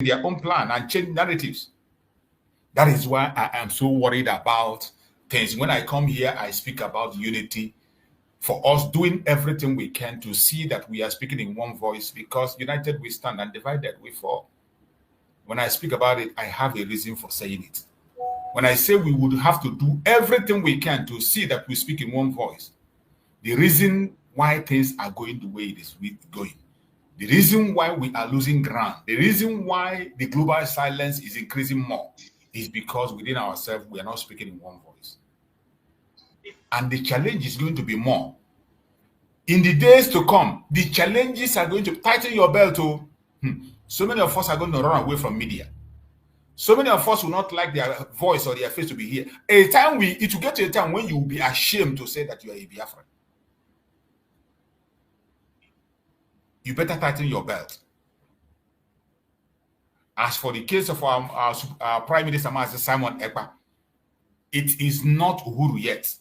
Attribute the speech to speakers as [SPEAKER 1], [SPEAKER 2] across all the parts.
[SPEAKER 1] their own plan and change narratives. That is why I am so worried about things. When I come here, I speak about unity, for us doing everything we can to see that we are speaking in one voice, because united we stand and divided we fall. When I speak about it, I have a reason for saying it. When I say we would have to do everything we can to see that we speak in one voice, the reason why things are going the way it is going, the reason why we are losing ground, the reason why the global silence is increasing more is because within ourselves we are not speaking in one voice. And the challenge is going to be more. In the days to come, the challenges are going to tighten your belt. So many of us are going to run away from media. So many of us will not like their voice or their face to be here. It will get to a time when you will be ashamed to say that you are a Biafran. You better tighten your belt. As for the case of our Prime Minister Simon Ekpa, it is not Uhuru yet.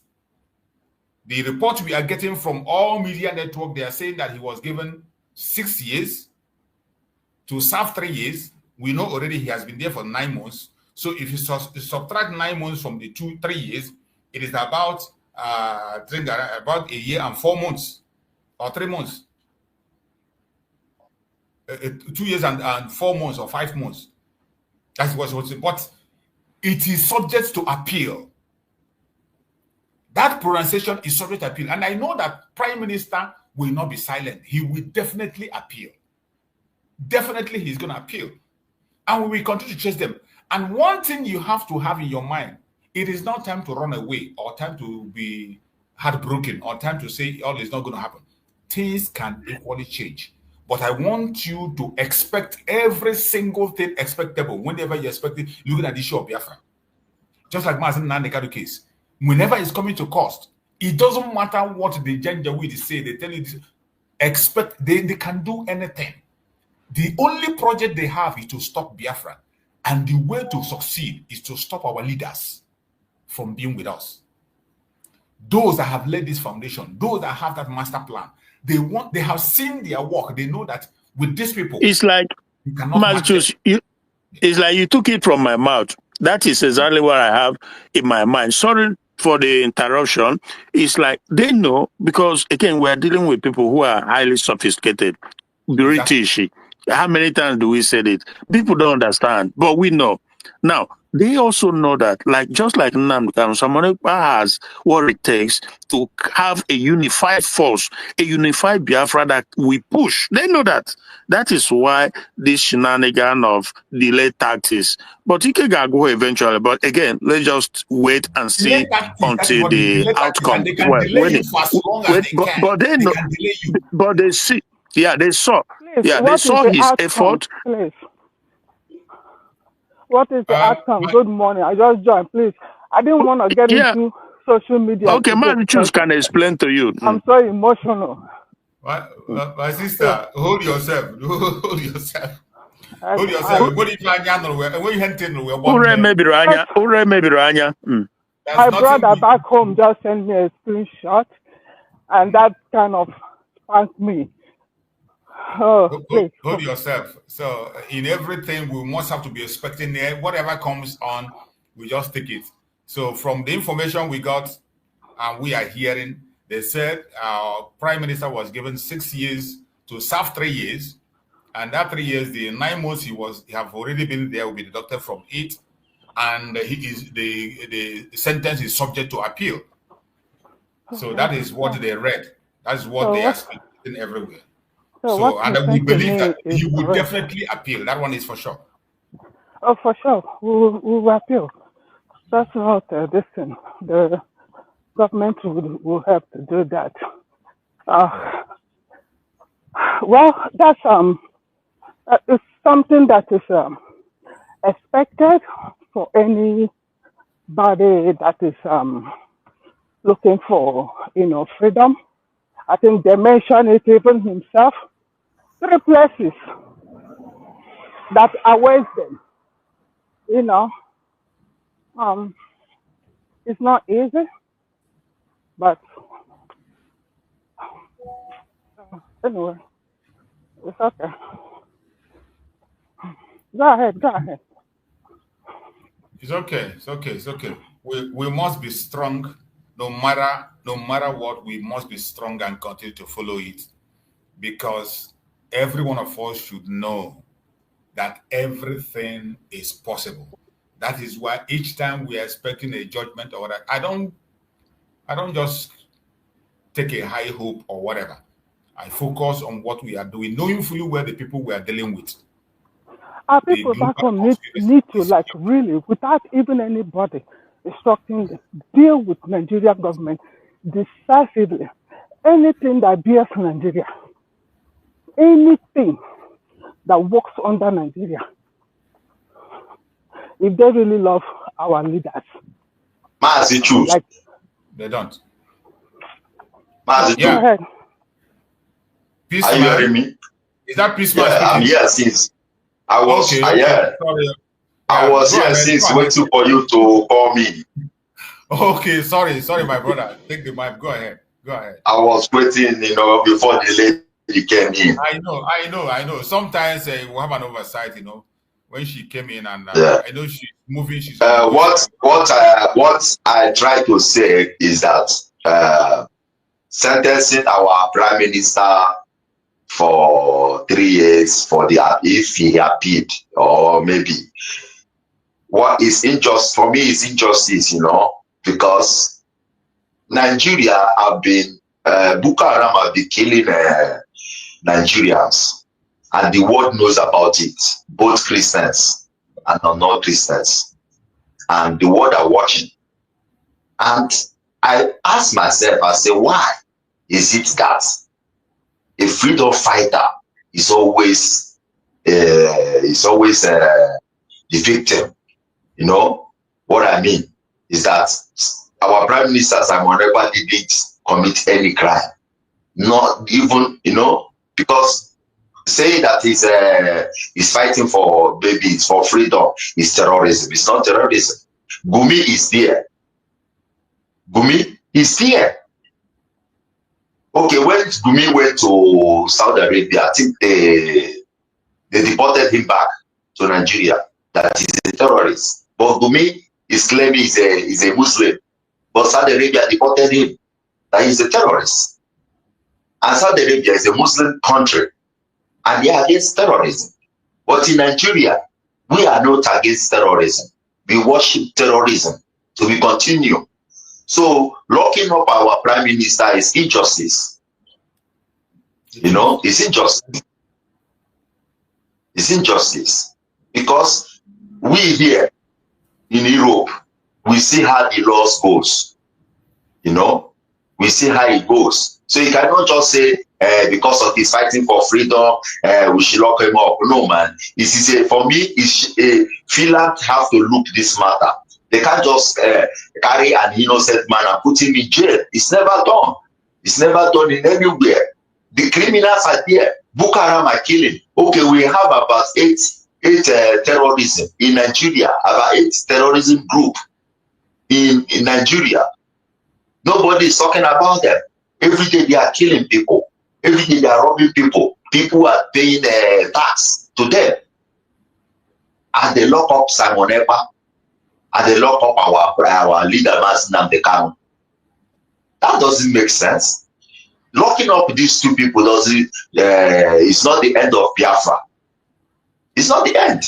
[SPEAKER 1] The report we are getting from all media network, they are saying that he was given 6 years to serve 3 years. We know already he has been there for 9 months. So if you subtract 9 months from the 3 years, it is about a year and 4 months or 3 months. 2 years and 4 months or 5 months. That's what's but it is subject to appeal. That pronunciation is subject to appeal. And I know that Prime Minister will not be silent. He will definitely appeal. Definitely he's going to appeal. And we will continue to chase them. And one thing you have to have in your mind, it is not time to run away or time to be heartbroken or time to say, oh, it's not going to happen. Things can equally change. But I want you to expect every single thing expectable whenever you're expecting, looking at the issue of Biafra. Just like Mazen Nandekadu case. Whenever it's coming to cost, it doesn't matter what the Janjaweed say, they tell you this, expect, they can do anything. The only project they have is to stop Biafra. And the way to succeed is to stop our leaders from being with us. Those that have led this foundation, those that have that master plan, they have seen their work. They know that with these people,
[SPEAKER 2] it's like
[SPEAKER 1] you cannot match them.
[SPEAKER 2] It's like you took it from my mouth. That is exactly what I have in my mind. Sorry for the interruption. It's like they know, because again, we're dealing with people who are highly sophisticated, British. Exactly. How many times do we say it? People don't understand, but we know. Now, they also know that, like just like Nnamdi, Simon Ekpa has what it takes to have a unified force, a unified Biafra that we push. They know that. That is why this shenanigan of delayed tactics. But it can go eventually. But again, let's just wait and see until the outcome.
[SPEAKER 1] They can delay you for as long as they can.
[SPEAKER 2] But they know.
[SPEAKER 1] Can delay you.
[SPEAKER 2] But they see. Yeah, they saw.
[SPEAKER 3] Please,
[SPEAKER 2] yeah, they saw his effort.
[SPEAKER 3] Please. What is the outcome? Good morning. I just joined, please. I didn't want to get into social media.
[SPEAKER 2] Okay, man, choose can explain to you.
[SPEAKER 3] I'm so emotional.
[SPEAKER 1] My sister, hold yourself. Hold yourself. Hold yourself.
[SPEAKER 3] My brother back home just sent me a screenshot, and that kind of spanked me.
[SPEAKER 1] Hold yourself. So in everything, we must have to be expecting there. Whatever comes on, we just take it. So from the information we got and we are hearing, they said our Prime Minister was given 6 years to serve 3 years. And that 3 years, the 9 months he have already been there will be deducted from it. And the sentence is subject to appeal. So that is what they read. That's what they are speaking everywhere. So and we believe that he would definitely appeal. That one is for sure.
[SPEAKER 3] Oh, for sure. We will appeal. That's not this thing. The government will have to do that. Well, that's it's something that is expected for anybody that is looking for, freedom. I think they mentioned it even himself. 3 places that awaits them. It's not easy, but anyway, it's okay. Go ahead, go ahead.
[SPEAKER 1] It's okay. It's okay. It's okay. We must be strong, no matter what. We must be strong and continue to follow it, because every one of us should know that everything is possible. That is why each time we are expecting a judgment or whatever, I don't just take a high hope or whatever. I focus on what we are doing, knowing fully well the people we are dealing with.
[SPEAKER 3] Our
[SPEAKER 1] The
[SPEAKER 3] people
[SPEAKER 1] global
[SPEAKER 3] back home
[SPEAKER 1] conspiracy
[SPEAKER 3] need to,
[SPEAKER 1] is
[SPEAKER 3] like, really, without even anybody instructing them, deal with Nigeria government decisively. Anything that bears Nigeria, anything that works under Nigeria, if they really love our leaders,
[SPEAKER 4] Mazi choose.
[SPEAKER 3] like,
[SPEAKER 1] they don't.
[SPEAKER 4] Mazi
[SPEAKER 3] go
[SPEAKER 1] Yeah.
[SPEAKER 3] ahead.
[SPEAKER 1] Peace
[SPEAKER 4] Are you
[SPEAKER 1] man.
[SPEAKER 4] hearing me?
[SPEAKER 1] Is that Peace man
[SPEAKER 4] Yeah, I'm
[SPEAKER 1] speaking?
[SPEAKER 4] here since I was.
[SPEAKER 1] Okay.
[SPEAKER 4] Yeah,
[SPEAKER 1] Sorry.
[SPEAKER 4] I
[SPEAKER 1] Yeah,
[SPEAKER 4] was
[SPEAKER 1] go
[SPEAKER 4] here
[SPEAKER 1] ahead,
[SPEAKER 4] since
[SPEAKER 1] go ahead.
[SPEAKER 4] waiting for you to call me.
[SPEAKER 1] Okay, sorry, my brother. Take the mic. Go ahead.
[SPEAKER 4] I was waiting, before the lady came in.
[SPEAKER 1] I know. Sometimes we have an oversight, when she came in, and
[SPEAKER 4] Yeah.
[SPEAKER 1] I know she's moving. She's
[SPEAKER 4] what I try to say is that sentencing our prime minister for 3 years if he appealed, or maybe what is injustice for me is injustice, because Nigeria have been Boko Haram have been killing Nigerians, and the world knows about it, both Christians and non-Christians, and the world are watching. And I ask myself, I say, why is it that a freedom fighter is always the victim? What I mean is that our Prime Minister Simon Ekpa didn't commit any crime, not even, because saying that he's fighting for babies, for freedom, is terrorism. It's not terrorism. Gumi is there. Gumi is there. Okay, when Gumi went to Saudi Arabia, I think they deported him back to Nigeria. That is a terrorist. But Gumi is claiming he's a Muslim. But Saudi Arabia deported him. That he's a terrorist. And Saudi Arabia is a Muslim country, and they are against terrorism. But in Nigeria, we are not against terrorism. We worship terrorism. So we continue. So locking up our prime minister is injustice. It's injustice. It's injustice. Because we here in Europe, we see how the laws goes. We see how it goes. So you cannot just say, because of his fighting for freedom, we should lock him up. No, man. For me, Finland have to look this matter. They can't just carry an innocent man and put him in jail. It's never done. It's never done in anywhere. The criminals are there. Boko Haram are killing. Okay, we have about eight terrorism in Nigeria. About 8 terrorism group in Nigeria. Nobody is talking about them. Every day they are killing people. Every day they are robbing people. People are paying tax to them. And they lock up Simon Ekpa. And they lock up our leader, Nnamdi Kanu. That doesn't make sense. Locking up these 2 people it's not the end of Biafra. It's not the end.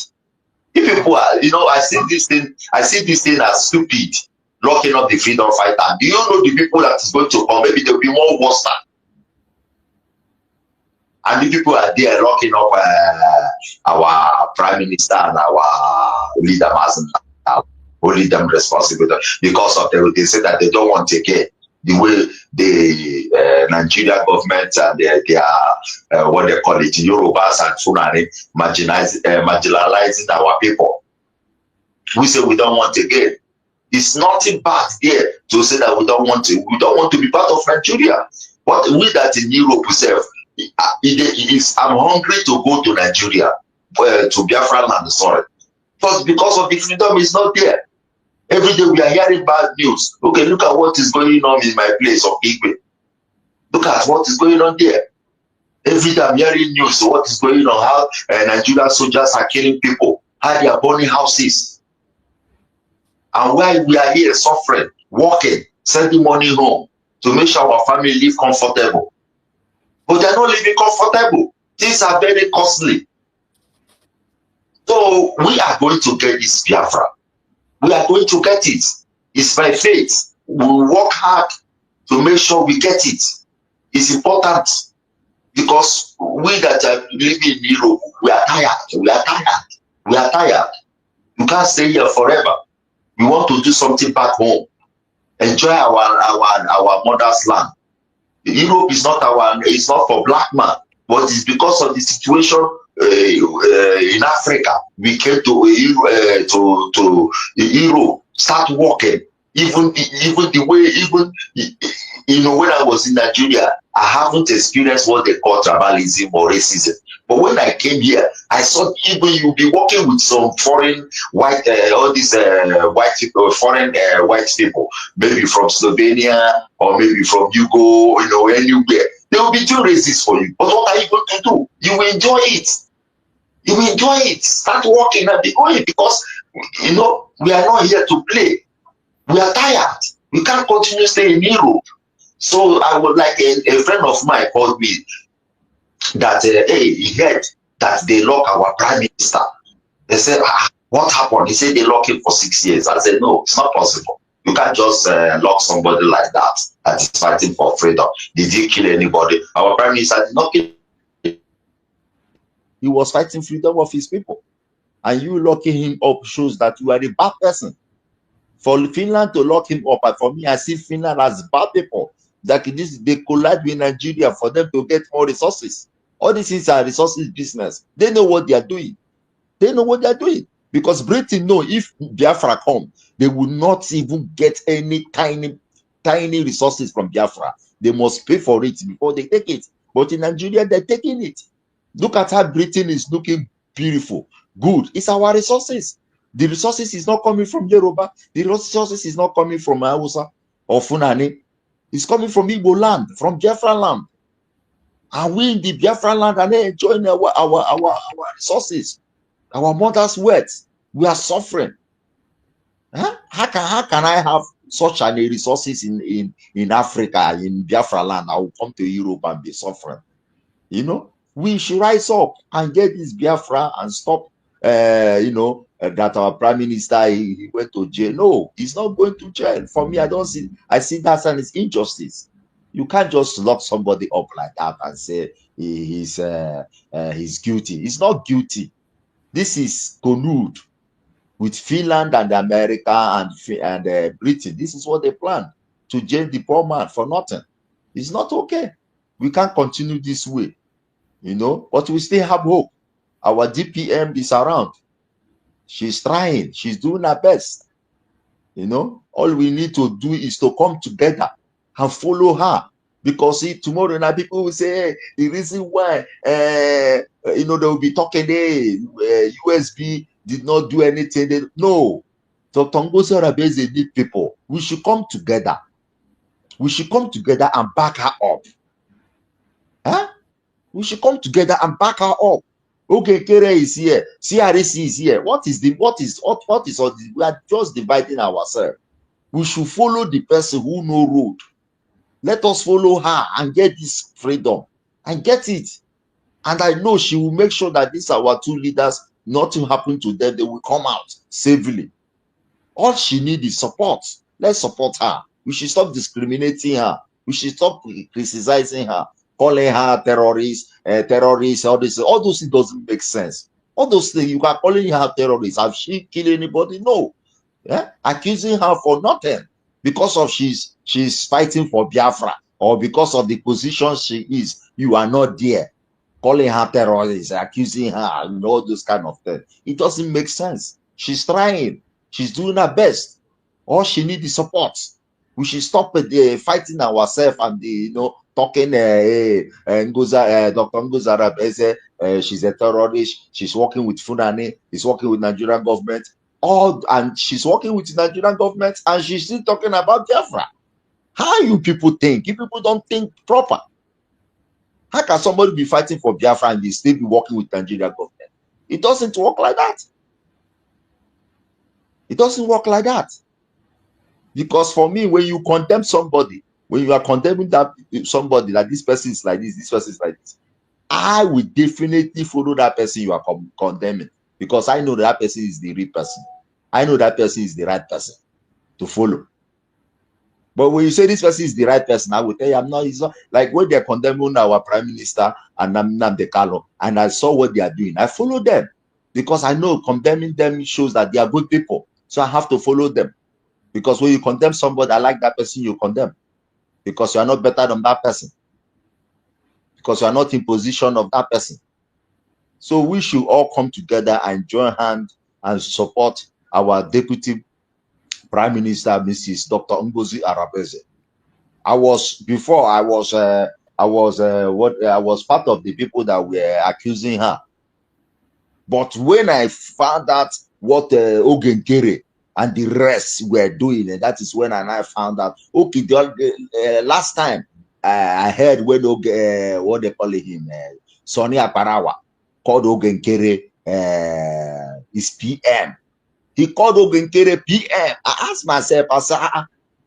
[SPEAKER 4] If people are, I see this thing as stupid. Locking up the freedom fighter. Do you know the people that is going to come? Maybe they'll be more worse. And the people are there locking up our prime minister and our leader, holding them responsible because of they say that they don't want to get the way the Nigeria government and they are what they call it, Yorubas and Fulani, marginalizing our people. We say we don't want to get. It's nothing bad there to say that we don't want to be part of Nigeria. But we that in Europe itself, I'm hungry to go to Nigeria, to Biafran and sorry. But because of the freedom is not there. Every day we are hearing bad news. Okay, look at what is going on in my place of Igwe. Look at what is going on there. Every day I'm hearing news, what is going on, how Nigerian soldiers are killing people, how they are burning houses. And while we are here suffering, working, sending money home to make sure our family live comfortable. But they're not living comfortable. Things are very costly. So we are going to get this Biafra. We are going to get it. It's by faith. We work hard to make sure we get it. It's important because we that are living in Europe, we are tired. We are tired. We are tired. You can't stay here forever. We want to do something back home. Enjoy our mother's land. Europe is not it's not for black man, but it's because of the situation in Africa. We came to Europe, start working. Even the way, when I was in Nigeria, I haven't experienced what they call tribalism or racism. But when I came here, I saw even you'll be working with some foreign white, all these white people, foreign white people, maybe from Slovenia or maybe from Yugo, anywhere. They will be doing racist for you. But what are you going to do? You will enjoy it. You will enjoy it. Start working and be going because, we are not here to play. We are tired. We can't continue staying in Europe. So I would like a friend of mine called me that, hey, he heard that they lock our prime minister. They said, what happened? He said they lock him for 6 years. I said, no, it's not possible. You can't just lock somebody like that is fighting for freedom. Did he kill anybody? Our prime minister did not kill. He was fighting freedom of his people. And you locking him up shows that you are a bad person. For Finland to lock him up, and for me, I see Finland as bad people. That they collide with Nigeria for them to get more resources. All these things are resources business. They know what they are doing. They know what they are doing. Because Britain know if Biafra come, they will not even get any tiny resources from Biafra. They must pay for it before they take it. But in Nigeria, they're taking it. Look at how Britain is looking beautiful, good. It's our resources. The resources is not coming from Yoruba. The resources is not coming from Hausa or Funani. It's coming from Igbo land, from Biafra land. And we in the Biafra land are enjoying our resources, our mother's wealth. We are suffering. Huh? How can I have such a resources in Africa, in Biafra land? I will come to Europe and be suffering. We should rise up and get this Biafra and stop, that our prime minister, he went to jail. No, he's not going to jail. For me, I see that as injustice. You can't just lock somebody up like that and say he's guilty. He's not guilty. This is collude with Finland and America and Britain. This is what they plan, to jail the poor man for nothing. It's not okay. We can't continue this way, but we still have hope. Our DPM is around. She's trying. She's doing her best. All we need to do is to come together and follow her. Because tomorrow now people will say, hey, the reason why, they will be talking, USB did not do anything. No. So Tongosi Rabeze need people. We should come together. We should come together and back her up. Huh? We should come together and back her up. Okay, Kere is here. CRC is here. What is all this? We are just dividing ourselves. We should follow the person who know road. Let us follow her and get this freedom and get it. And I know she will make sure that these are our two leaders. Nothing happen to them. They will come out safely. All she needs is support. Let's support her. We should stop discriminating her. We should stop criticizing her, calling her terrorist, all this. All those things doesn't make sense. All those things, you are calling her terrorist. Have she killed anybody? No. Yeah? Accusing her for nothing because of she's fighting for Biafra or because of the position she is. You are not there. Calling her terrorist, accusing her, and all those kind of things. It doesn't make sense. She's trying. She's doing her best. All she needs is support. We should stop fighting ourselves and talking. Dr. Ngozara she's a terrorist. She's working with Funani. She's working with Nigerian government. And she's working with the Nigerian government, and she's still talking about Biafra. How you people think? You people don't think proper.
[SPEAKER 5] How can somebody be fighting for Biafra and they still be working with Nigeria government? It doesn't work like that. It doesn't work like that. Because for me, when you condemn somebody, when you are condemning that somebody, that this person is like this person is like this, I will definitely follow that person you are condemning, because I know that person is the real person. I know that person is the right person to follow. But when you say this person is the right person, I will tell you, I'm not. It's not like when they're condemning our prime minister and Nnamdi Kanu, and I saw what they are doing. I follow them because I know condemning them shows that they are good people. So I have to follow them. Because when you condemn somebody, I like that person you condemn, because you are not better than that person, because you are not in position of that person. So we should all come together and join hands and support our deputy prime minister, Mrs. Dr. Ngozi Arabeze. I was part of the people that were accusing her. But when I found out what Ogenkere and the rest were doing, and that is when I found out, okay, last time I heard when what they call him, Sonny Aparawa, called Ogenkere is PM. He called Ogenkere PM. I asked myself, I said,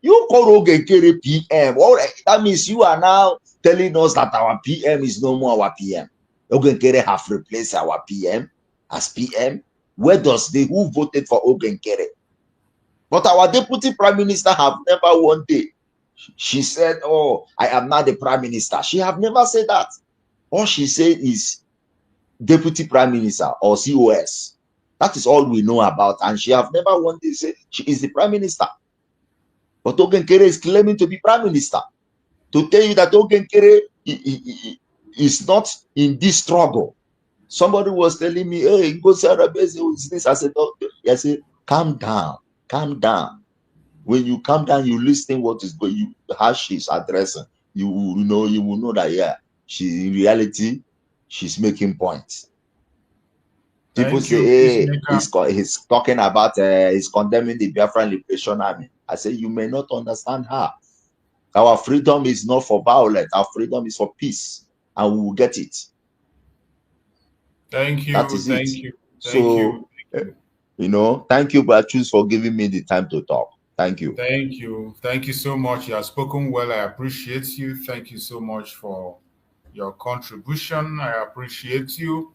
[SPEAKER 5] you called Ogenkere PM. Well, that means you are now telling us that our PM is no more our PM. Ogenkere have replaced our PM as PM. Where does who voted for Ogenkere? But our deputy prime minister have never one day. She said, oh, I am not the prime minister. She have never said that. All she said is deputy prime minister or COS. That is all we know about. And she have never one day said she is the prime minister. But Ogenkere is claiming to be prime minister. To tell you that Ogenkere is not in this struggle. Somebody was telling me, hey, go is this. I said, calm down, calm down. When you calm down, you listen what is going, how she's addressing. You will know that, yeah, she in reality, she's making points. People say, hey, he's talking about, he's condemning the Biafran Liberation Army. I say, you may not understand her. Our freedom is not for violence. Our freedom is for peace, and we will get it.
[SPEAKER 1] Thank you.
[SPEAKER 5] That is
[SPEAKER 1] thank
[SPEAKER 5] it.
[SPEAKER 1] you.
[SPEAKER 5] So, thank you, Bachus, for giving me the time to talk. Thank you.
[SPEAKER 1] Thank you. Thank you so much. You have spoken well. I appreciate you. Thank you so much for your contribution. I appreciate you.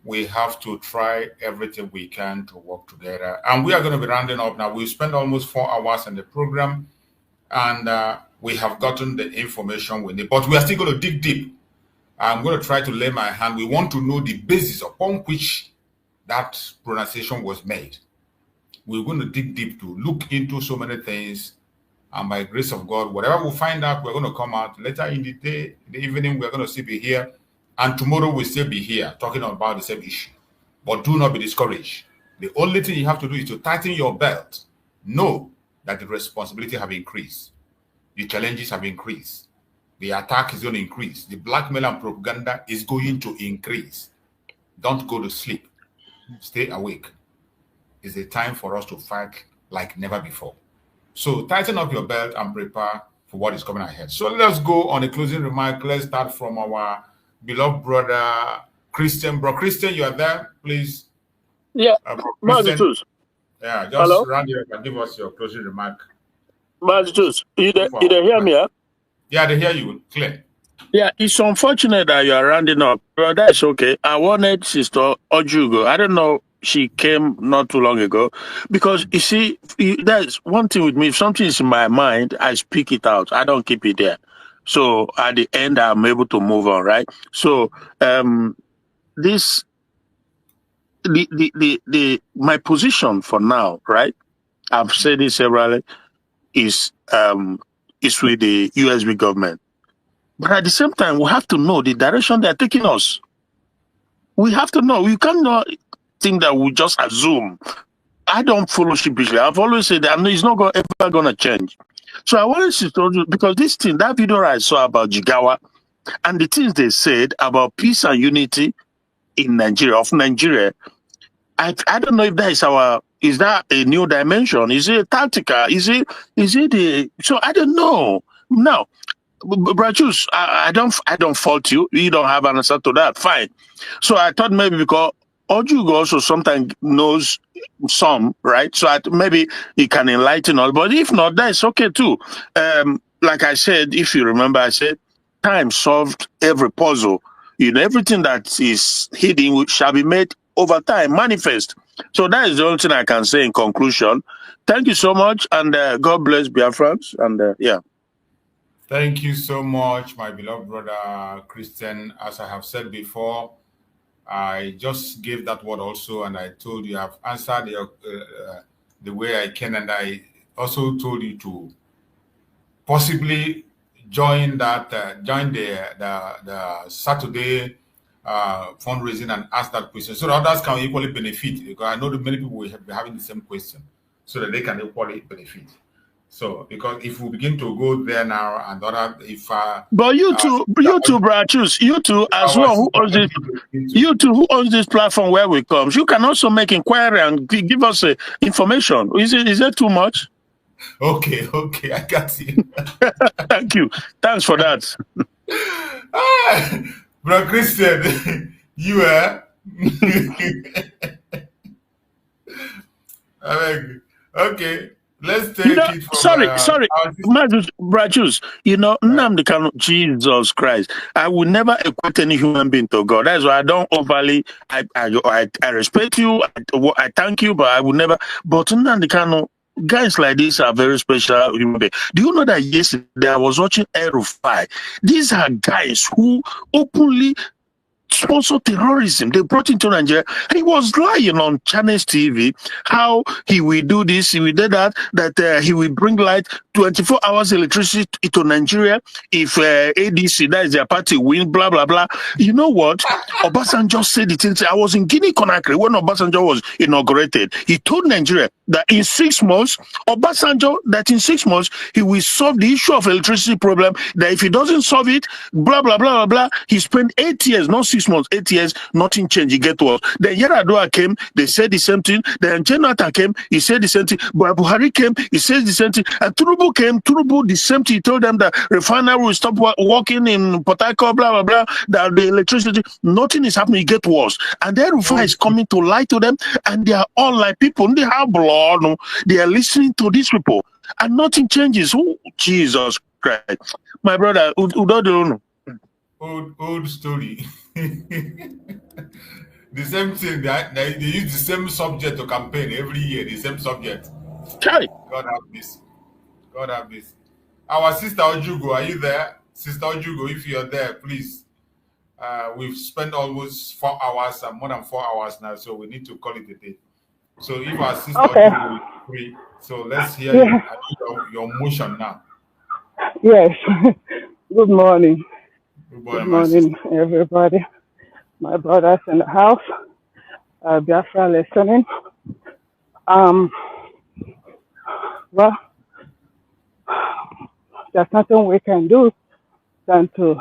[SPEAKER 1] We have to try everything we can to work together. And we are going to be rounding up now. We've spent almost 4 hours in the program, and we have gotten the information we need. But we are still going to dig deep. I'm going to try to lay my hand. We want to know the basis upon which that pronunciation was made. We're going to dig deep to look into so many things. And by grace of God, whatever we find out, we're going to come out later in the day, in the evening, we're going to still be here. And tomorrow we'll still be here talking about the same issue. But do not be discouraged. The only thing you have to do is to tighten your belt. Know that the responsibility have increased. The challenges have increased. The attack is going to increase. The blackmail and propaganda is going to increase. Don't go to sleep. Stay awake. It's a time for us to fight like never before. So tighten up your belt and prepare for what is coming ahead. So let's go on a closing remark. Let's start from our beloved brother, Christian. Bro, Christian, you are there, please.
[SPEAKER 2] Yeah,
[SPEAKER 1] Christian, yeah, just
[SPEAKER 2] hello?
[SPEAKER 1] round here and give us your closing remark.
[SPEAKER 2] Mazitus, you hear me? Huh?
[SPEAKER 1] Yeah, they hear you clear.
[SPEAKER 2] Yeah, it's unfortunate that you are rounding up, but that's okay. I wanted Sister Ojugo. I don't know, she came not too long ago, because you see, that's one thing with me. If something is in my mind, I speak it out. I don't keep it there. So at the end, I'm able to move on, right? So my position for now, right? I've said it severally, is with the USB government. But at the same time, we have to know the direction they're taking us. We have to know. We cannot think that we just assume. I don't follow sheepishly. I've always said that it's not ever going to change. So I wanted to tell you, because this thing, that video I saw about Jigawa, and the things they said about peace and unity in Nigeria, I don't know if that is that a new dimension? Is it tactical? So I don't know. Now, Brachus, I don't fault you. You don't have an answer to that. Fine. So I thought maybe because Ojugo also sometimes knows some, right? So maybe he can enlighten us. But if not, that's okay too. Like I said, if you remember, I said time solved every puzzle. You know, everything that is hidden shall be made over time, manifest. So that is the only thing I can say in conclusion. Thank you so much, and God bless Biafrans. And yeah.
[SPEAKER 1] Thank you so much, my beloved brother Christian. As I have said before, I just gave that word also, and I told you I've answered the way I can, and I also told you to possibly join that, join the Saturday fundraising and ask that question, so that others can equally benefit. Because I know that many people will be having the same question, so that they can equally benefit. So, because if we begin to go there now and other, if
[SPEAKER 2] but you two, Brachus, you two as well who owns this, you two who owns this platform where we come, you can also make inquiry and give us information. Is it too much?
[SPEAKER 1] Okay, I got you.
[SPEAKER 2] Thank you. Thanks for that.
[SPEAKER 1] Bro Christian, you okay. Let's take it from...
[SPEAKER 2] Sorry, Brachus. Nnamdi Kanu, Jesus Christ. I will never equate any human being to God. That's why I don't overly... I respect you, I thank you, but I will never... But Nnamdi Kanu, guys like this are very special human beings. Do you know that yesterday I was watching El-Rufai? These are guys who openly sponsor terrorism. They brought into Nigeria. He was lying on Channels TV how he will do this, he will do that he will bring light, 24 hours electricity to Nigeria if ADC, that is their party, win, blah, blah, blah. You know what? Obasanjo said it. I was in Guinea-Conakry when Obasanjo was inaugurated. He told Nigeria that in 6 months, he will solve the issue of electricity problem, that if he doesn't solve it, blah, blah, blah, blah, blah, he spent 8 years, not 6 months, 8 years, nothing changed. He get worse. Then Yaradua came, they said the same thing. Then Jonathan came, he said the same thing. But Buhari came, he says the same thing. And Turubu came, the same thing. He told them that refinery will stop working in Port Harcourt, blah, blah, blah, that the electricity, nothing is happening, it get worse. And then Rufai is coming to lie to them, and they are all like people, they have blood, they are listening to these people, and nothing changes. Oh, Jesus Christ. My brother,
[SPEAKER 1] old story. The same thing, they use the same subject to campaign every year, the same subject.
[SPEAKER 2] Charlie.
[SPEAKER 1] God have this. Our sister Ojugo, are you there? Sister Ojugo, if you're there, please. We've spent almost 4 hours, more than 4 hours now, so we need to call it a day. So if our sister Ojugo is free, so let's hear your motion now.
[SPEAKER 3] Yes. Good morning. Good morning, everybody. My brothers in the house, Biafra listening. Well, there's nothing we can do than to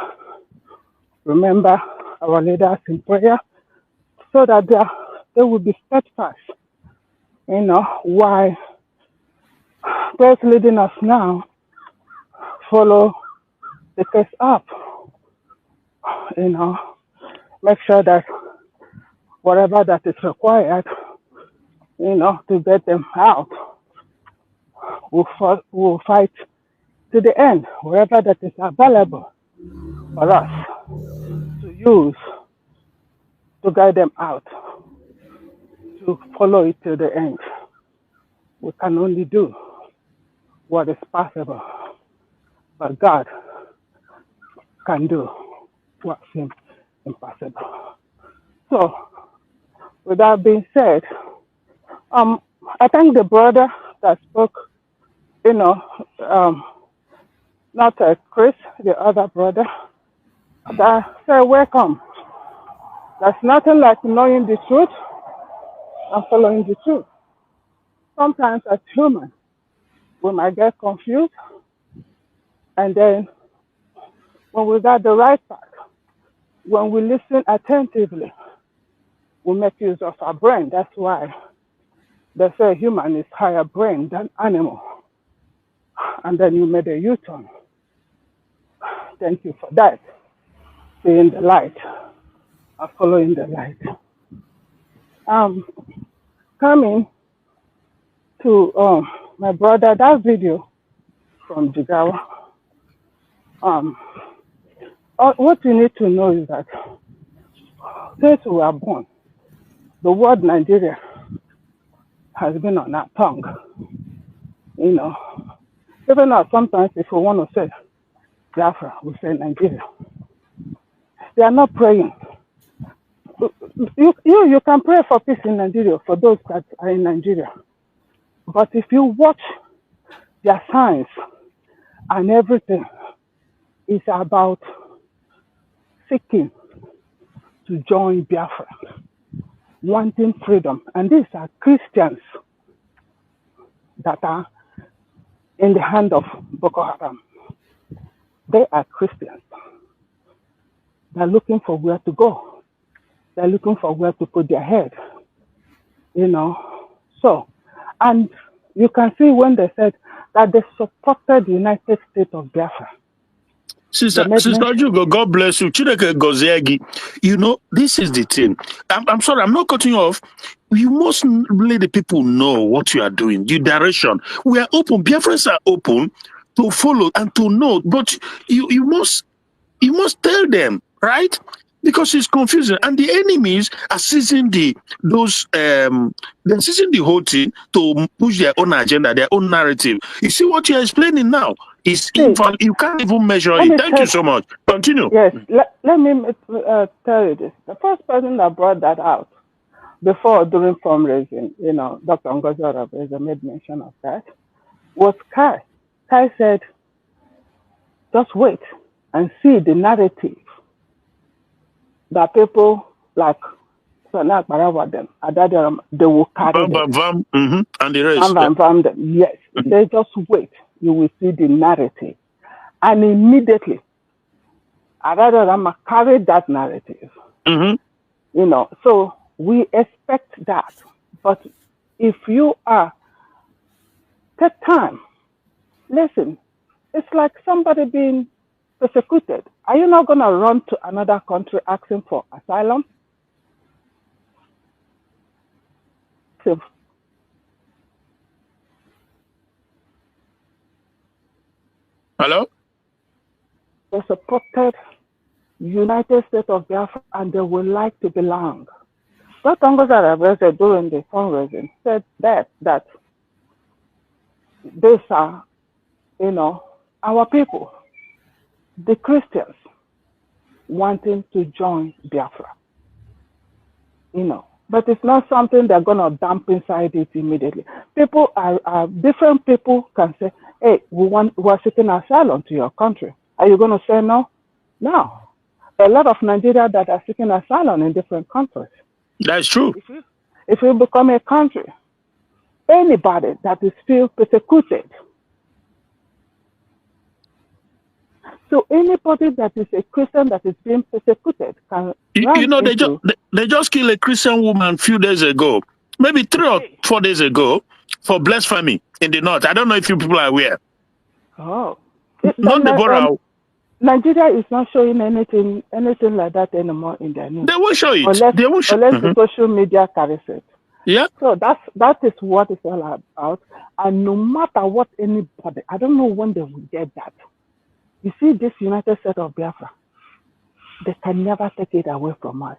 [SPEAKER 3] remember our leaders in prayer so that they will be steadfast. Why those leading us now follow the case up. Make sure that whatever that is required, to get them out, we'll fight to the end, wherever that is available for us to use to guide them out, to follow it to the end. We can only do what is possible, but God can do what seems impossible. So, with that being said, I thank the brother that spoke, not Chris, the other brother, that said, welcome. There's nothing like knowing the truth and following the truth. Sometimes as humans, we might get confused, and then when we got the right path, when we listen attentively, we make use of our brain. That's why they say human is higher brain than animal. And then you made a U-turn. Thank you for that. Seeing the light, following the light. Coming to my brother, that video from Jigawa. What you need to know is that since we were born, the word Nigeria has been on our tongue. You know, even now, sometimes if we want to say Biafra, we say Nigeria. They are not praying. You can pray for peace in Nigeria for those that are in Nigeria. But if you watch their signs and everything, it's about seeking to join Biafra, wanting freedom. And these are Christians that are in the hand of Boko Haram. They are Christians. They're looking for where to go. They're looking for where to put their head. You know. So, and you can see when they said that they supported the United States of Biafra.
[SPEAKER 2] Sister Jugo, God bless you. Chideke Goziegi, you know, this is the thing. I'm sorry, I'm not cutting you off. You must let the people know what you are doing, the direction. We are open. Biafrans are open to follow and to know, but you must tell them, right? Because it's confusing, and the enemies are seizing they're seizing the whole thing to push their own agenda, their own narrative. You see what you're explaining now is invalid. You can't even measure it. Thank you so much. Continue.
[SPEAKER 3] Yes, let me tell you this. The first person that brought that out during fundraising, you know, Dr. Ngozi Arabeza made mention of that, was Kai. Kai said, just wait and see the narrative that people like Sana Barawa them, they will carry them.
[SPEAKER 2] And the rest.
[SPEAKER 3] Yes, they just wait. You will see the narrative. And immediately, Adadorama carried that narrative. You know, so we expect that. But if you take time, listen, it's like somebody being persecuted. Are you not going to run to another country asking for asylum? So,
[SPEAKER 2] hello?
[SPEAKER 3] they supported United States of Biafra and they would like to belong. Dr. Ngozi Arabeza during the fundraising said that these are, you know, our people, the Christians, wanting to join Biafra. You know, but it's not something they're going to dump inside it immediately. People are different people can say, hey, we're seeking asylum to your country. Are you going to say no? No. A lot of Nigeria that are seeking asylum in different countries.
[SPEAKER 2] That's true.
[SPEAKER 3] If you become a country, anybody that is still persecuted, so anybody that is a Christian that is being persecuted can
[SPEAKER 2] you know, they just killed a Christian woman a few days ago, maybe 3 or 4 days ago, for blasphemy in the north. I don't know if you people are aware.
[SPEAKER 3] Oh.
[SPEAKER 2] Not the
[SPEAKER 3] Nigeria is not showing anything like that anymore in their news.
[SPEAKER 2] They will show it.
[SPEAKER 3] Unless the social media carries it.
[SPEAKER 2] Yeah.
[SPEAKER 3] So that is what it's all about. And no matter what anybody, I don't know when they will get that. You see, this United States of Biafra, they can never take it away from us.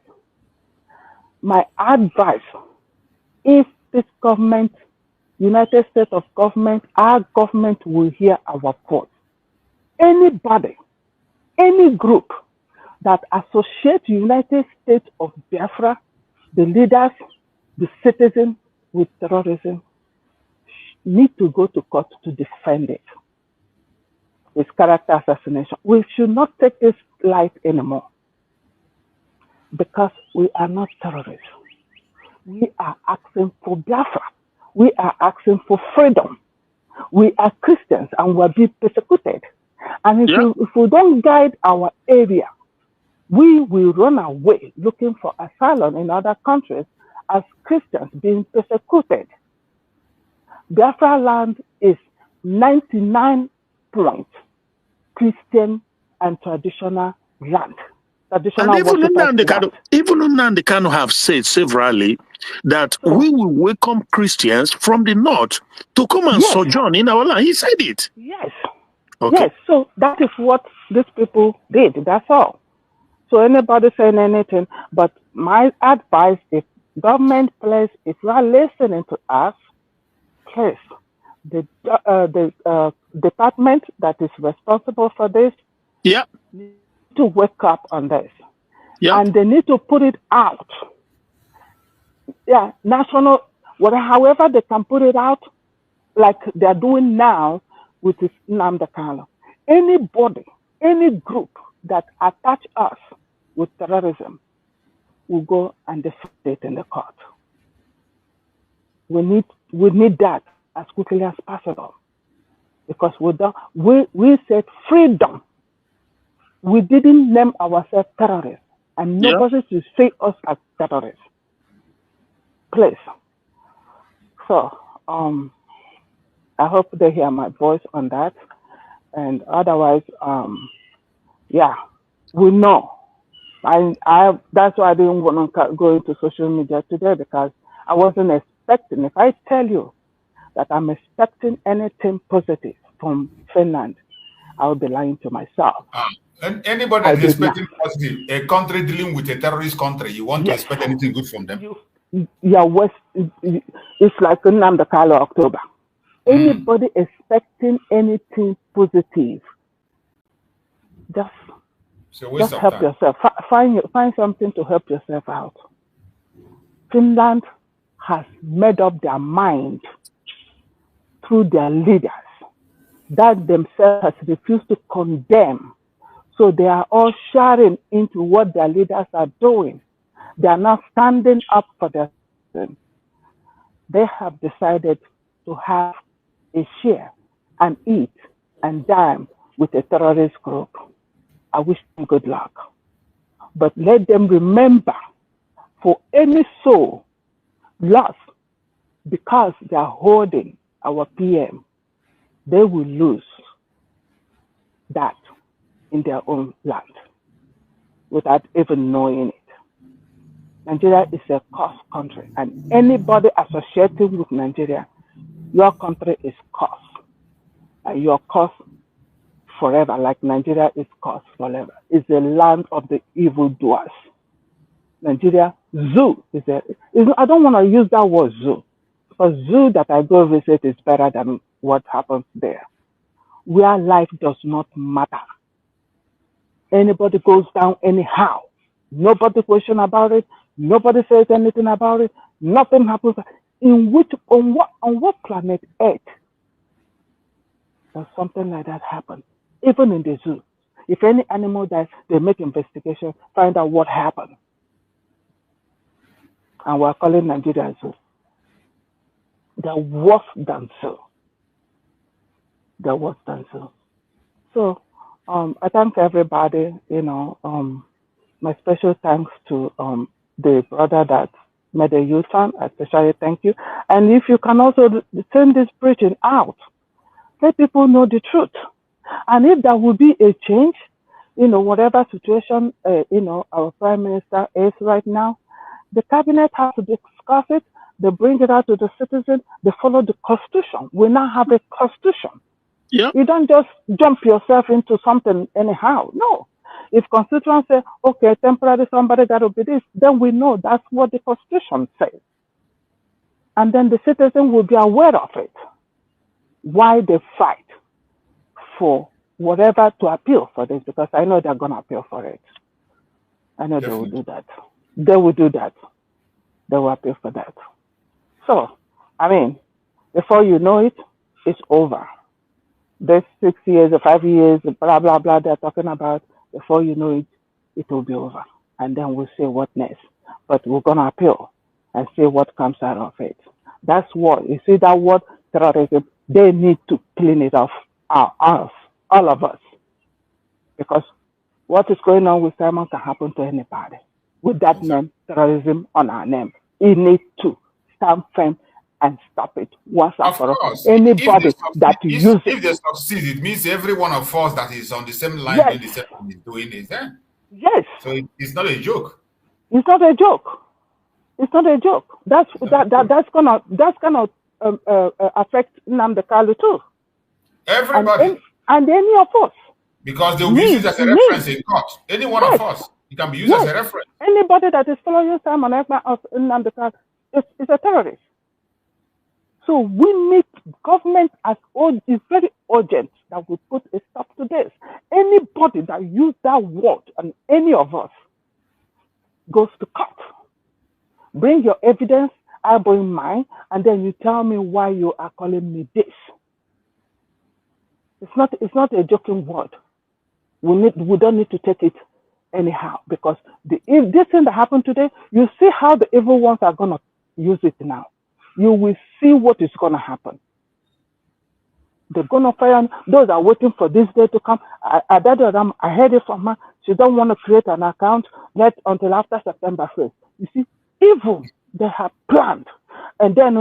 [SPEAKER 3] My advice, if this government, United States of government, our government will hear our voice. Anybody, any group that associates United States of Biafra, the leaders, the citizens with terrorism, need to go to court to defend it. It's character assassination. We should not take this light anymore because we are not terrorists. We are asking for Biafra. We are asking for freedom. We are Christians and we're being persecuted. And if we don't guide our area, we will run away looking for asylum in other countries as Christians being persecuted. Biafra land is 99 point Christian and traditional land.
[SPEAKER 2] And
[SPEAKER 3] Traditional
[SPEAKER 2] even
[SPEAKER 3] worshippers' land.
[SPEAKER 2] Nnamdi Kanu have said severally that we will welcome Christians from the north to come and sojourn in our land. He said it.
[SPEAKER 3] Yes.
[SPEAKER 2] Okay.
[SPEAKER 3] Yes. So that is what these people did. That's all. So anybody saying anything, but my advice, if government, please, if you are listening to us, please, the department that is responsible for this, need to wake up on this, and they need to put it out. Yeah, national, however they can put it out, like they're doing now with this Nnamdi Kanu. Anybody, any group that attach us with terrorism will go and defend it in the court. We need that as quickly as possible, because we said freedom. We didn't name ourselves terrorists, and nobody should see us as terrorists. Please. So I hope they hear my voice on that, and otherwise, we know. That's why I didn't want to go into social media today, because I wasn't expecting. If I tell you that I'm expecting anything positive from Finland, I will be lying to myself.
[SPEAKER 1] And anybody that is expecting positive, a country dealing with a terrorist country, you want to expect anything good from them?
[SPEAKER 3] It's like Nnamdi Kanu October. Anybody expecting anything positive, just help yourself. Find something to help yourself out. Finland has made up their mind through their leaders that themselves has refused to condemn. So they are all sharing into what their leaders are doing. They are not standing up for their citizens. They have decided to have a share and eat and dine with a terrorist group. I wish them good luck. But let them remember, for any soul lost because they are holding our PM, they will lose that in their own land without even knowing it. Nigeria is a cursed country, and anybody associated with Nigeria, your country is cursed, and you're cursed forever, like Nigeria is cursed forever. It's the land of the evildoers. Nigeria, zoo is I don't want to use that word zoo, because zoo that I go visit is better than what happens there, where life does not matter. Anybody goes down anyhow. Nobody question about it. Nobody says anything about it. Nothing happens. On what planet Earth does something like that happen? Even in the zoo. If any animal dies, they make investigation, find out what happened. And we're calling Nigeria zoo. They're worse than zoo. They're worse than zoo. So I thank everybody, my special thanks to the brother that made a U-turn, especially thank you. And if you can also send this preaching out, let people know the truth. And if there will be a change, whatever situation, our prime minister is right now, the cabinet has to discuss it. They bring it out to the citizens. They follow the constitution. We now have a constitution.
[SPEAKER 2] Yeah.
[SPEAKER 3] You don't just jump yourself into something anyhow. No. If constituents say, okay, temporarily somebody got to be this, then we know that's what the constitution says. And then the citizen will be aware of it. Why they fight for whatever to appeal for this, because I know they're going to appeal for it. I know They will do that. They will do that. They will appeal for that. So, before you know it, it's over. There's 6 years or 5 years, blah, blah, blah, they're talking about. Before you know it, it will be over. And then we'll see what next. But we're going to appeal and see what comes out of it. That's what, you see that word, terrorism, they need to clean it off, all of us. Because what is going on with Simon can happen to anybody. With that name, terrorism on our name. It needs to stand firm and stop it once and
[SPEAKER 1] Of
[SPEAKER 3] for all.
[SPEAKER 1] course,
[SPEAKER 3] Anybody that uses
[SPEAKER 1] if they succeed, it means every one of us that is on the same line
[SPEAKER 3] yes,
[SPEAKER 1] doing the same thing is doing it. Eh?
[SPEAKER 3] yes,
[SPEAKER 1] So it's not a joke.
[SPEAKER 3] it's not a joke. It's not a joke. That's gonna affect Nnamdi Kanu too.
[SPEAKER 1] Everybody.
[SPEAKER 3] And any of us.
[SPEAKER 1] Because they will use it as a reference in court. Any one of us. It can be used as a reference.
[SPEAKER 3] Anybody that is following Simon Ekpa or Nnamdi Kanu is a terrorist. So we need government it's very urgent that we put a stop to this. Anybody that use that word and any of us goes to court. Bring your evidence, I bring mine, and then you tell me why you are calling me this. It's not a joking word. We don't need to take it anyhow, because if this thing that happened today, you see how the evil ones are gonna use it now. You will see what is gonna happen. They're gonna fire those are waiting for this day to come. I heard it from her. She don't want to create an account yet until after September 1st. You see, evil they have planned. And then they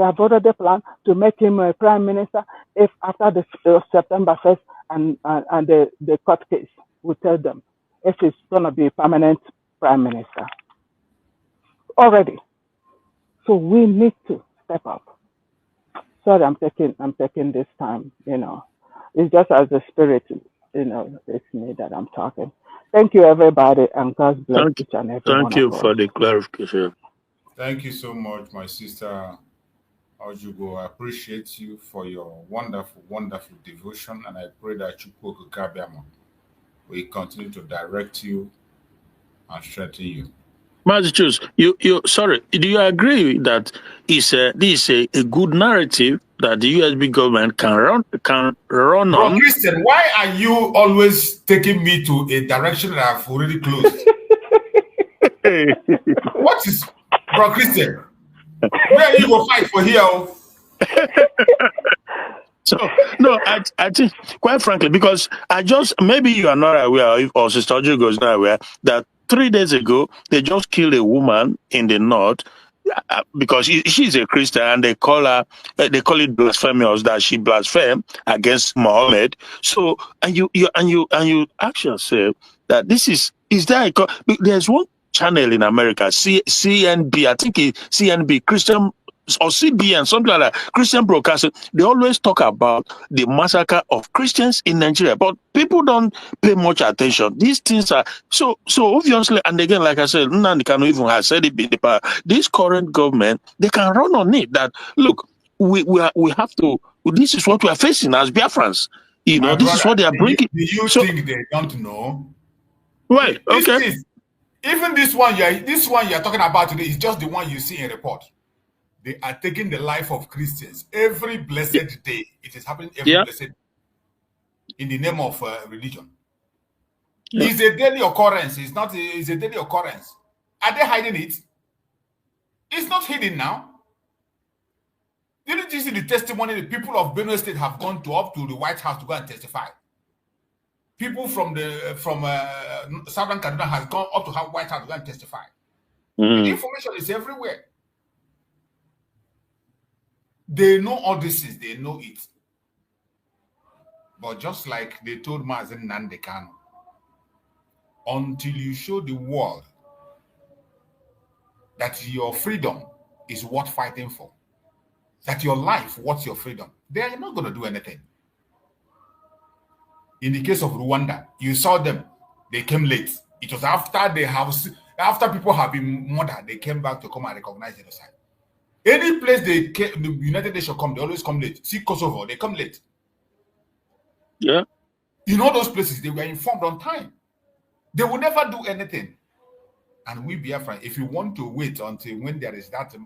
[SPEAKER 3] have already planned to make him a prime minister if after the September 1st and the court case will tell them if it's going to be a permanent prime minister already. So we need to step up. Sorry, I'm taking this time. It's just as the spirit, it's me that I'm talking. Thank you, everybody, and God bless each and every one of us.
[SPEAKER 2] Thank you for the clarification.
[SPEAKER 1] Thank you so much, my sister Ojugo. I appreciate you for your wonderful, wonderful devotion, and I pray that Chukwu Kabiama will continue to direct you and strengthen you.
[SPEAKER 2] Massachusetts, sorry, do you agree that this is a good narrative that the USB government can run on?
[SPEAKER 1] Christian, why are you always taking me to a direction that I've already closed? What is, Bro Christian? Where you go fight for here?
[SPEAKER 2] So no, I think quite frankly, because maybe you are not aware, or Sister Ojugo is not aware, that 3 days ago they just killed a woman in the north because she's a Christian, and they call it blasphemous that she blasphemed against Muhammad. So and you ask yourself that there's one channel in America, CNB, I think it's CNB, Christian or CBN, something like that, Christian Broadcasting. They always talk about the massacre of Christians in Nigeria, but people don't pay much attention. These things are so obviously, and again, like I said, Nnamdi Kanu even has said it in the past. This current government, they can run on it. That look, we have to. This is what we are facing as Biafrans. This is what they are bringing.
[SPEAKER 1] Do you think they don't know?
[SPEAKER 2] Well, okay.
[SPEAKER 1] Even this one you're talking about today is just the one you see in report. They are taking the life of Christians every blessed day. It is happening every blessed day in the name of religion. Yeah. It's a daily occurrence. It's a daily occurrence. Are they hiding it? It's not hidden now. Didn't you see the testimony the people of Benue State have gone up to the White House to go and testify? People from Southern Kaduna has gone up to White House to go and testify. The information is everywhere. They know all this is, they know it. But just like they told Mazen Nnamdi Kanu, until you show the world that your freedom is worth fighting for, that your life worth your freedom, they are not going to do anything. In the case of Rwanda, you saw them, they came late. It was after people have been murdered, they came back to come and recognize genocide. Any place the United Nations come, they always come late. See Kosovo, they come late.
[SPEAKER 2] Yeah.
[SPEAKER 1] In all those places, they were informed on time. They will never do anything. And we Biafran, if you want to wait until when there is that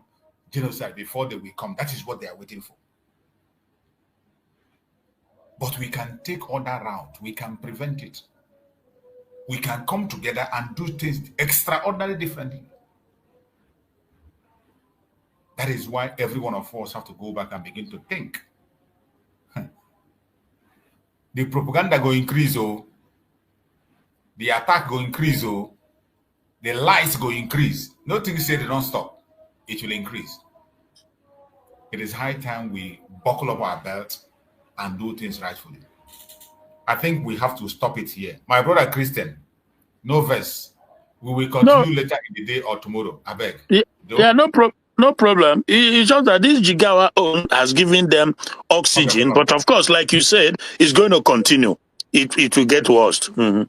[SPEAKER 1] genocide before they will come, that is what they are waiting for. But we can take other route. We can prevent it. We can come together and do things extraordinarily differently. That is why every one of us have to go back and begin to think. The propaganda go increase, the attack go increase, the lies go increase. Nothing said they don't stop. It will increase. It is high time we buckle up our belt and do things rightfully. I think we have to stop it here. My brother Christian, no verse. We will continue later in the day or tomorrow. I beg.
[SPEAKER 2] Yeah, no problem. It's just that this Jigawa own has given them oxygen, but of course, like you said, it's going to continue. It will get worse. Mm-hmm.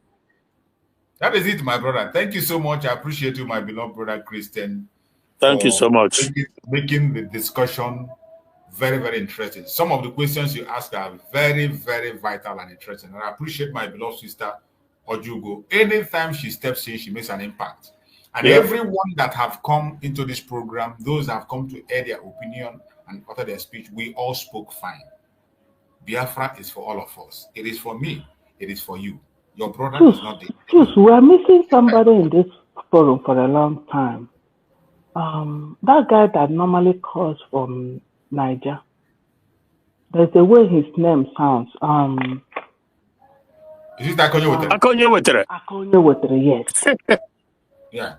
[SPEAKER 1] That is it, my brother. Thank you so much. I appreciate you, my beloved brother Christian.
[SPEAKER 2] Thank you so much.
[SPEAKER 1] Making the discussion very, very interesting. Some of the questions you ask are very, very vital and interesting. And I appreciate my beloved sister, Ojugo. Anytime she steps in, she makes an impact. And everyone that have come into this program, those that have come to air their opinion and utter their speech, we all spoke fine. Biafra is for all of us. It is for me. It is for you. Your brother is not there.
[SPEAKER 3] We are missing somebody in this forum for a long time. That guy that normally calls from Niger. There's a way his name sounds.
[SPEAKER 1] Is it Akonye
[SPEAKER 2] Wetere?
[SPEAKER 3] Akonye Wetere, yes.
[SPEAKER 1] Yeah.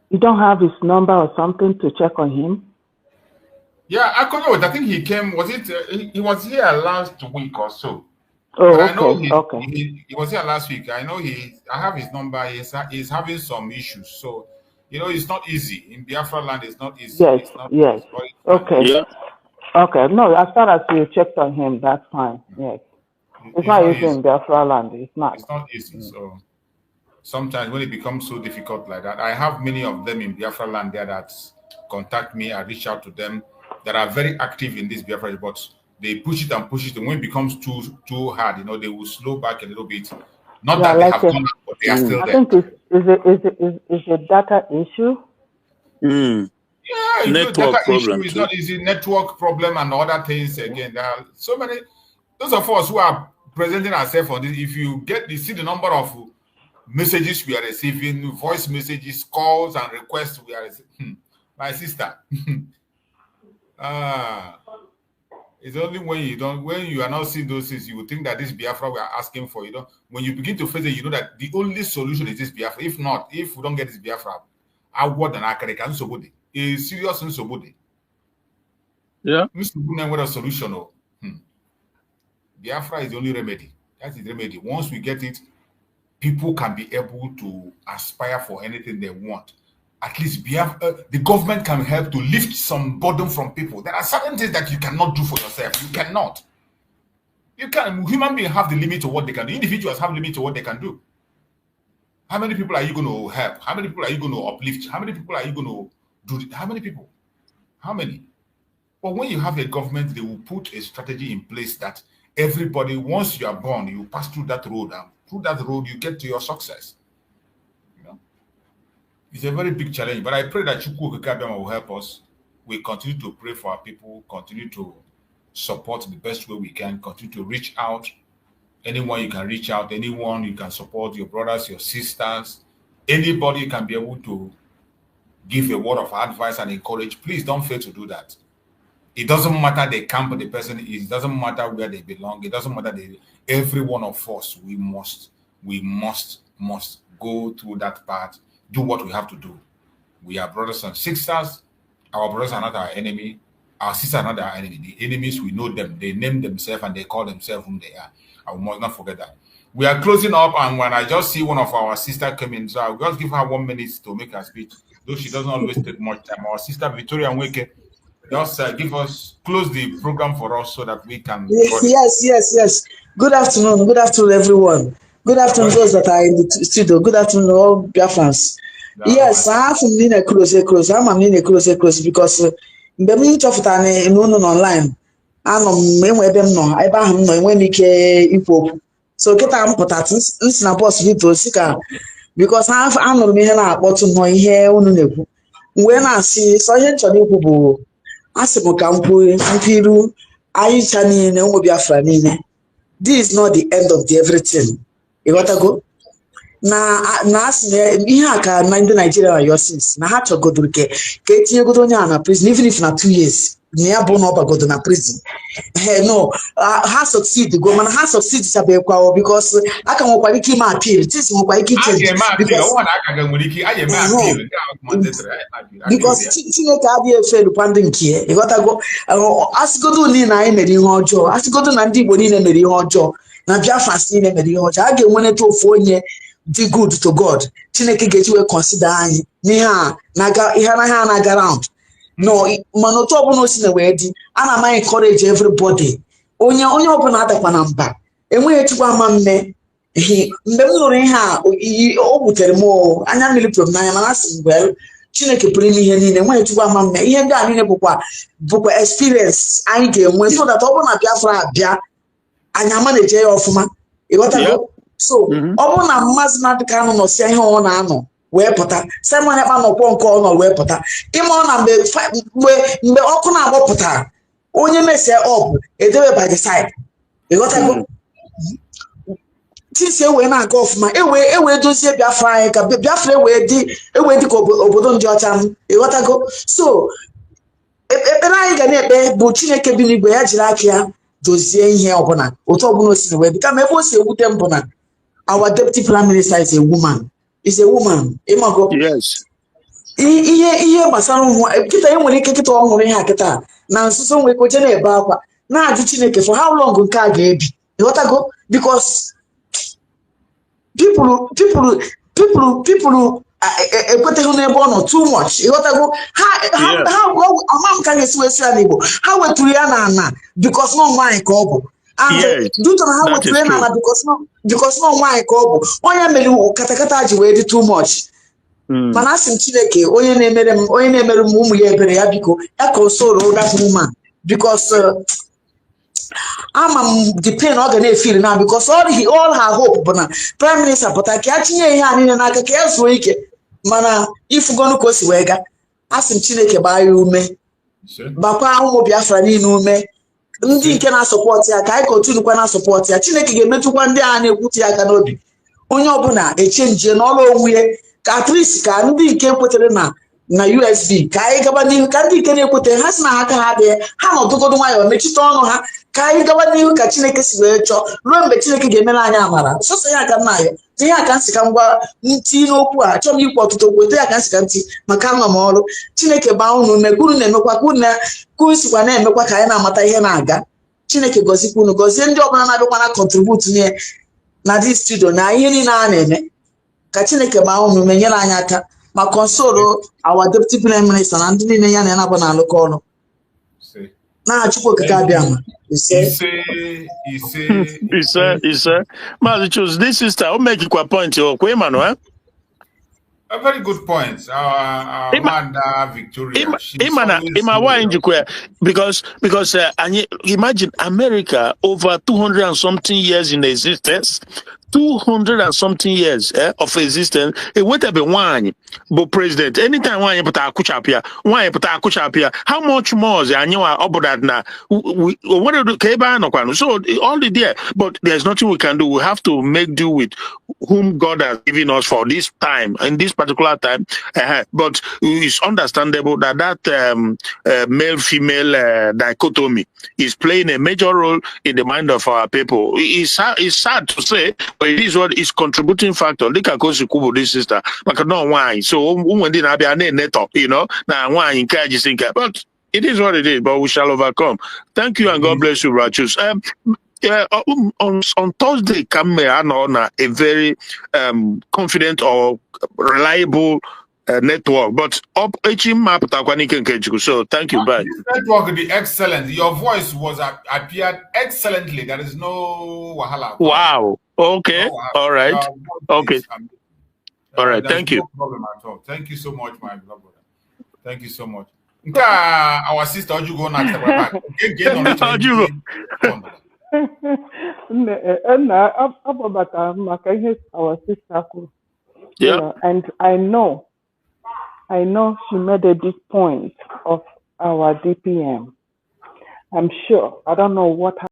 [SPEAKER 3] You don't have his number or something to check on him?
[SPEAKER 1] Yeah, Akonye Wetere. I think he came. Was it? He was here last week or so.
[SPEAKER 3] Oh, okay.
[SPEAKER 1] He was here last week. I know I have his number. He's having some issues. So, it's not easy. In Biafra land, it's not easy.
[SPEAKER 3] Yes, yes. Okay. Yeah. Okay. No, as far as you checked on him, that's fine. Yes. It's not easy in Biafra land. It's not
[SPEAKER 1] easy. So, sometimes when it becomes so difficult like that, I have many of them in Biafra land there that contact me. I reach out to them that are very active in this Biafra, but they push it, and when it becomes too hard, they will slow back a little bit. Not that they have gone out, but they are still there.
[SPEAKER 3] I think it's a data issue.
[SPEAKER 1] Yeah, network problem issue is not easy. Network problem and other things. Again, there are so many. Those of us who are presenting ourselves on this, if you see the number of messages we are receiving, voice messages, calls, and requests we are receiving. My sister. It's only when you are not seeing those things, you would think that this Biafra we are asking for. When you begin to face it, that the only solution is this Biafra. If not, if we don't get this Biafra, outward and Akareka Nsobode, a serious Nsobode.
[SPEAKER 2] Yeah.
[SPEAKER 1] With a solution. Biafra is the only remedy. That is the remedy. Once we get it, people can be able to aspire for anything they want. At least the government can help to lift some burden from people. There are certain things that you cannot do for yourself. You cannot. Human beings have the limit of what they can do. Individuals have the limit of what they can do. How many people are you going to help? How many people are you going to uplift? How many people are you going to do? How many people? How many? But when you have a government, they will put a strategy in place that everybody, once you are born, you pass through that road, and through that road, you get to your success. It's a very big challenge, but I pray that Chukwu Okikabiyama will help us. We continue to pray for our people, continue to support the best way we can, continue to reach out. Anyone you can reach out, anyone you can support, your brothers, your sisters, anybody you can be able to give a word of advice and encourage. Please don't fail to do that. It doesn't matter the camp the person is, it doesn't matter where they belong, it doesn't matter every one of us, we must go through that path. Do what we have to do. We are brothers and sisters. Our brothers are not our enemy. Our sisters are not our enemy. The enemies, we know them. They name themselves and they call themselves whom they are. I must not forget that. We are closing up, and when I just see one of our sisters come in, so I'll just give her 1 minute to make her speech, though she doesn't always take much time. Our sister Victoria Nweke, just close the program for us so that we can.
[SPEAKER 6] Yes. Good afternoon, everyone. Good afternoon, those that are in the studio. Good afternoon, all Biafrans. Yes, I have to a close. I'm in a close because the minute of it online. I know when we can so get am potatoes, instant boss to sika because I know me na about to know here unu when I see so here chọrọ ikwu asimo kampu mpiru ayi chani na ụmụ Biafra niile. This is not the end of everything. You got to go. Na ihe aka na ndị Nigeria are your sins. Na ha chọgodoro ke etinye godo onye a na prison even if na 2 years. near Bonoba go to na prison. No, ha succeed go man, ha succeed sabekwa because I can walk by keep my appeal. It is walk by keep change because Chineke adịghị efe elukwa ndị nke ya ịghọtago asịgodo niile anyị mere ihe ọjọọ asịgodo na ndị Igbo niile mere ihe ọjọọ na Biafra niile mere ihe ọjọọ a ga-enweneta ofu onye dị good to God Chineke ga-eji wee consider anyị n'ihe a na-aga round no mana otu ọbụla o si na wee dị ana m encourage everybody onye ọbụla adakwa na mba enweghị echukwa ama mme mgbe m nụrụ ihe a o butere m anya mmiri pụrụ m n'anya mana asị m Chineke pụrụ ime ihe niile nweghị chukwu ama mme ihe ndị a niile bụkwa experience anyị ga-enwe so that ọ bụrụ na Biafra abịa anyị ama na-eje ya ọfụma ịghọtago so ọ bụrụ na Maazị Nnamdi Kanu nọsịa ihe ọ na-anọ wee pụta Simon Ekpa nọkwọ nke ọ nọ wee pụta ịma ọ na mgbe ọkụ na-agbapụtara onye mesie ọbụ edewe by the side ịghọtago tisi ewe na-aga ọfụma ewe dozie Biafra anyị ka Biafra ewe dị ka obodo ndị ọcha ịghọtago so ekpere anyị ga na-ekpe bụ Chineke bi n'igwe ya jiri aka ya dozie ihe ọbụla otu ọbụla o siri wee dị kama ebe o si ewute mbụ na our deputy prime minister is a woman ịmago ihe gbasara ụmụ kịta enwere ike kịta ọ hụrụ ihe a kịta na nsuso nwee koje na-ebe akwa na-ajụ Chineke for how long nke a ga-ebi ịghọtago because people ekweteghị n'ebe ọ nọ too much ịghọtago ha ama m ka ga-esi wesi ya n'Igbo ha wetụrụ ya na ana because nọ nwaanyị ka ọ bụ duto na ha wetụrụ ya na ana because nọ nwaanyị ka ọ bụ onye mere katakata ji wee dị too much mana asị m Chineke onye na-emere m ụmụ ya ebere ya biko ya console that woman because ama m the pain ọ ga na-efiri na because all her hope bụ na prime minister pụta ka ya tinye ihe a niile n'aka ka ya zuo ike mana ifugonu ka o si wee ga asị m Chineke gbaa ya ume bakwa ụmụ Biafra niile ume ndị nke na-asọpọtụ ya ka anyị kontinukwa na-asọpọtụ ya Chineke ga-emetụkwa ndị a na-ekwute ya aka n'obi onye ọbụla echenjie n'ọrụ onwe ya ka atrisi ka ndị nke kwetere na USB ka anyị gaba n'ihu ka ndị nke na-ekwete ha si na aka ha dị ha nọdụgodo nwayọọ mechite ọnụ ha ka anyị gaba n'ihu ka Chineke si wee chọọ ruo mgbe Chineke ga-emere anyị amara sọsọ ya aka nna ya ihe aka nsị ka ngwa ntị n'okwu a achọghị m ikwu ọtụtụ okwu eto ya ka nsị ka ntị maka anọ m ọrụ Chineke baa unu ume unu na-emekwa ka unu sikwa na-emekwa ka anyị na-amata ihe na-aga Chineke gọzikwa unu gọzie ndị ọbụla na-abịakwa na contribute na dị studio na ihe niile a na-eme ka Chineke baa unu ume nyere anyị aka ma console our deputy prime minister na ndị niile ya na-anabụ na-alụkọ ọrụ na Chukwu okike abịa ma
[SPEAKER 1] ise.
[SPEAKER 2] Maazị Chus, this sister, I'll make you a point.
[SPEAKER 1] A very good point. Amanda Victoria.
[SPEAKER 2] Because imagine America over 200 and something years in existence. 200 and something years of existence. It would have been one, but president. Anytime one put a kuchapia, how much more is about now? What do the so all the there, but there's nothing we can do. We have to make do with whom God has given us for this time and this particular time. But it's understandable that male-female dichotomy is playing a major role in the mind of our people. It's sad to say, but it is what is contributing factor. Look at Kubo, this sister, but no wine. So when did I be a net up, now wine encourages but it is what it is, but we shall overcome. Thank you and God bless you, Rachus. On Thursday, come on a very confident or reliable network, but up map. So thank you, bye.
[SPEAKER 1] This network is excellent. Your voice appeared excellently. There is no wahala.
[SPEAKER 2] Wow. Okay. No, all right. Okay. All right. Thank you.
[SPEAKER 1] No problem at all. Thank you so much, my brother. Thank you so much. Our sister, you go next.
[SPEAKER 3] Our sister. Yeah. And I know she made a big point of our DPM. I'm sure. I don't know what